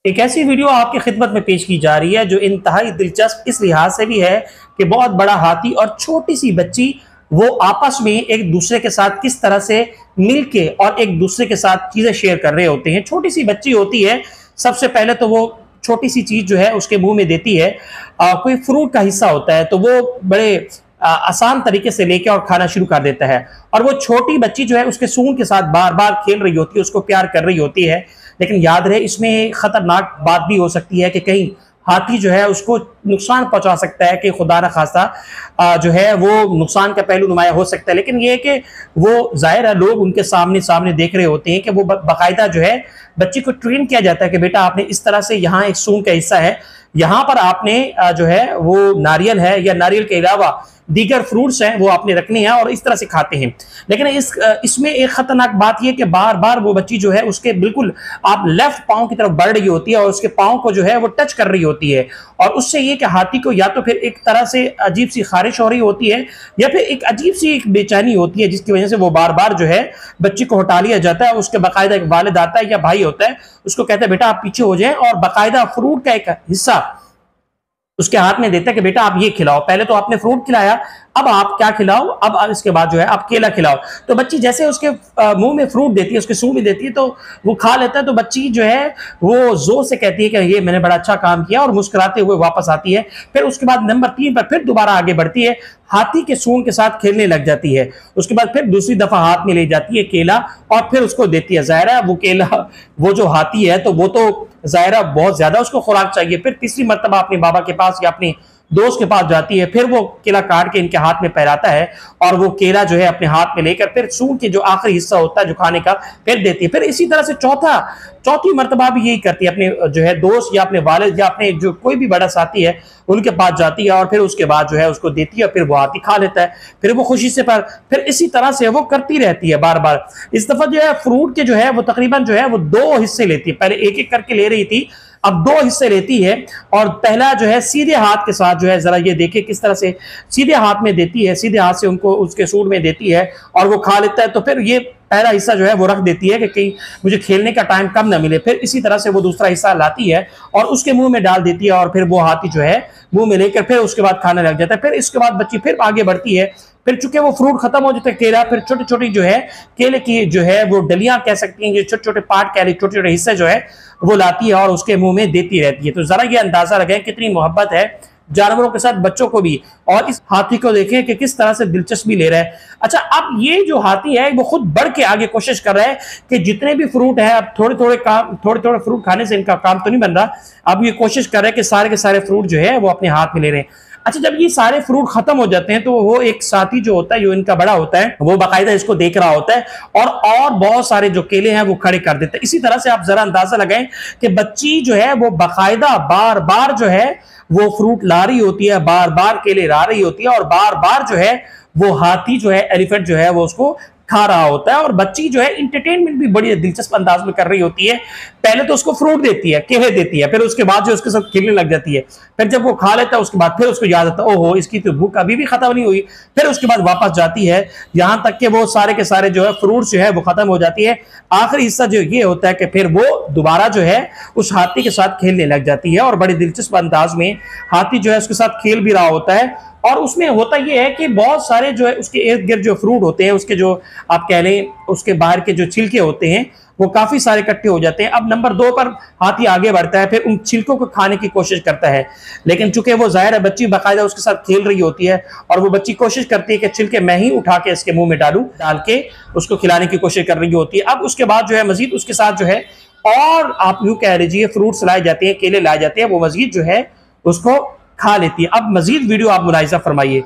एक ऐसी वीडियो आपकी खिदमत में पेश की जा रही है जो इंतहाई दिलचस्प इस लिहाज से भी है कि बहुत बड़ा हाथी और छोटी सी बच्ची वो आपस में एक दूसरे के साथ किस तरह से मिलके और एक दूसरे के साथ चीजें शेयर कर रहे होते हैं। छोटी सी बच्ची होती है, सबसे पहले तो वो छोटी सी चीज जो है उसके मुंह में देती है। कोई फ्रूट का हिस्सा होता है तो वो बड़े आसान तरीके से लेके और खाना शुरू कर देता है। और वो छोटी बच्ची जो है उसके सूंड के साथ बार बार खेल रही होती है, उसको प्यार कर रही होती है। लेकिन याद रहे इसमें खतरनाक बात भी हो सकती है कि कहीं हाथी जो है उसको नुकसान पहुंचा सकता है, कि खुदा न खास्ता जो है वो नुकसान का पहलू नुमाया हो सकता है। लेकिन ये है कि वो जाहिर है लोग उनके सामने सामने देख रहे होते हैं कि वो बाकायदा जो है बच्ची को ट्रेन किया जाता है कि बेटा आपने इस तरह से यहाँ एक सूंड का हिस्सा है, यहाँ पर आपने जो है वो नारियल है या नारियल के अलावा दीगर फ्रूट्स हैं वो आपने रखने हैं और इस तरह से खाते हैं। लेकिन इसमें एक खतरनाक बात यह कि बार बार वो बच्ची जो है उसके बिल्कुल आप लेफ्ट पांव की तरफ बढ़ रही होती है और उसके पांव को जो है वो टच कर रही होती है। और उससे ये कि हाथी को या तो फिर एक तरह से अजीब सी खारिश हो रही होती है या फिर एक अजीब सी एक बेचैनी होती है, जिसकी वजह से वो बार बार जो है बच्ची को हटा लिया जाता है। उसके बाकायदा एक वालिद आता है या भाई होता है, उसको कहता है बेटा आप पीछे हो जाएं, और बाकायदा फ्रूट का एक हिस्सा उसके हाथ में देता है कि बेटा आप ये खिलाओ। पहले तो आपने फ्रूट खिलाया, अब आप क्या खिलाओ, अब इसके बाद जो है आप केला खिलाओ। तो बच्ची जैसे उसके मुंह में फ्रूट देती है, उसके सूंड में देती है तो वो खा लेता है। तो बच्ची जो है वो जोर से कहती है कि ये मैंने बड़ा अच्छा काम किया, और मुस्कुराते हुए वापस आती है। फिर उसके बाद नंबर 3 पर फिर दोबारा आगे बढ़ती है, हाथी के सूंड के साथ खेलने लग जाती है। उसके बाद फिर दूसरी दफा हाथ में ले जाती है केला और फिर उसको देती है। जाहिर है वो केला, वो जो हाथी है तो वो तो जाहिर है बहुत ज्यादा उसको खुराक चाहिए। फिर तीसरी मर्तबा अपने बाबा के पास या अपने दोस्त के पास जाती है, फिर वो केला काट के इनके हाथ में फैलाता है और वो केला जो है अपने हाथ में लेकर फिर सूंड के जो आखिरी हिस्सा होता है जो खाने का फिर देती है। फिर इसी तरह से चौथी मर्तबा भी यही करती है, अपने जो है दोस्त या अपने वालिद या अपने जो कोई भी बड़ा साथी है उनके पास जाती है और फिर उसके बाद जो है उसको देती है, फिर वो हाथी खा लेता है, फिर वो खुशी से फिर इसी तरह से वो करती रहती है बार बार। इस दफा जो है फ्रूट के जो है वो तकरीबन जो है वो 2 हिस्से लेती है, पहले एक एक करके ले रही थी, अब 2 हिस्से लेती है। और पहला जो है सीधे हाथ के साथ जो है, जरा ये देखिए किस तरह से सीधे हाथ में देती है, सीधे हाथ से उनको उसके सूंड में देती है और वो खा लेता है। तो फिर ये पहला हिस्सा जो है वो रख देती है कि कहीं मुझे खेलने का टाइम कम ना मिले। फिर इसी तरह से वो दूसरा हिस्सा लाती है और उसके मुंह में डाल देती है और फिर वो हाथी जो है मुंह में लेकर फिर उसके बाद खाने लग जाता है। फिर इसके बाद बच्ची फिर आगे बढ़ती है, फिर चूंकि वो फ्रूट खत्म हो जाता है केला, फिर छोटी छोटी जो है केले की जो है वो डलियां कह सकती हैं, छोटे छोटे पार्ट कह रही, छोटे छोटे हिस्से जो है वो लाती है और उसके मुंह में देती रहती है। तो जरा ये अंदाजा लगाएं कितनी मोहब्बत है जानवरों के साथ बच्चों को भी, और इस हाथी को देखें कि किस तरह से दिलचस्पी ले रहा है। अच्छा, अब ये जो हाथी है वो खुद बढ़ के आगे कोशिश कर रहा है कि जितने भी फ्रूट है, अब थोड़े थोड़े फ्रूट खाने से इनका काम तो नहीं बन रहा, अब ये कोशिश कर रहे हैं कि सारे के सारे फ्रूट जो है वो अपने हाथ में ले रहे हैं। अच्छा, जब ये सारे फ्रूट खत्म हो जाते हैं तो वो एक साथी जो होता है, जो इनका बड़ा होता है, वो बाकायदा इसको देख रहा होता है और बहुत सारे जो केले हैं वो खड़े कर देते हैं। इसी तरह से आप जरा अंदाजा लगाएं कि बच्ची जो है वो बाकायदा बार बार जो है वो फ्रूट ला रही होती है, बार बार केले ला रही होती है और बार बार जो है वो हाथी जो है, एलिफेंट जो है वो उसको खा रहा होता है। और बच्ची जो है इंटरटेनमेंट भी बड़ी दिलचस्प अंदाज में कर रही होती है। पहले तो उसको फ्रूट देती है, केले देती है, फिर उसके बाद जो उसके साथ खेलने लग जाती है। फिर जब वो खा लेता है उसके बाद फिर उसको याद आता है ओहो इसकी तो भूख अभी भी खत्म नहीं हुई, फिर उसके बाद वापस जाती है, यहां तक कि वो सारे के सारे जो है फ्रूट्स जो है वो खत्म हो जाती है। आखिरी हिस्सा जो ये होता है कि फिर वो दोबारा जो है उस हाथी के साथ खेलने लग जाती है और बड़ी दिलचस्प अंदाज में हाथी जो है उसके साथ खेल भी रहा होता है। और उसमें होता यह है कि बहुत सारे जो है उसके इर्द गिर्द जो फ्रूट होते हैं, उसके जो आप कह लें उसके बाहर के जो छिलके होते हैं वो काफी सारे इकट्ठे हो जाते हैं। अब नंबर 2 पर हाथी आगे बढ़ता है, फिर उन छिलकों को खाने की कोशिश करता है। लेकिन चूंकि वो जाहिर है बच्ची बाकायदा उसके साथ खेल रही होती है और वो बच्ची कोशिश करती है कि छिलके मैं ही उठा के इसके मुंह में डाल के उसको खिलाने की कोशिश कर रही होती है। अब उसके बाद जो है मजीद उसके साथ जो है और आप यूं कह लीजिए फ्रूट्स लाए जाते हैं, केले लाए जाते हैं, वो मजीद जो है उसको खा लेती है। अब मजीद वीडियो आप मुलाहिजा फरमाइए।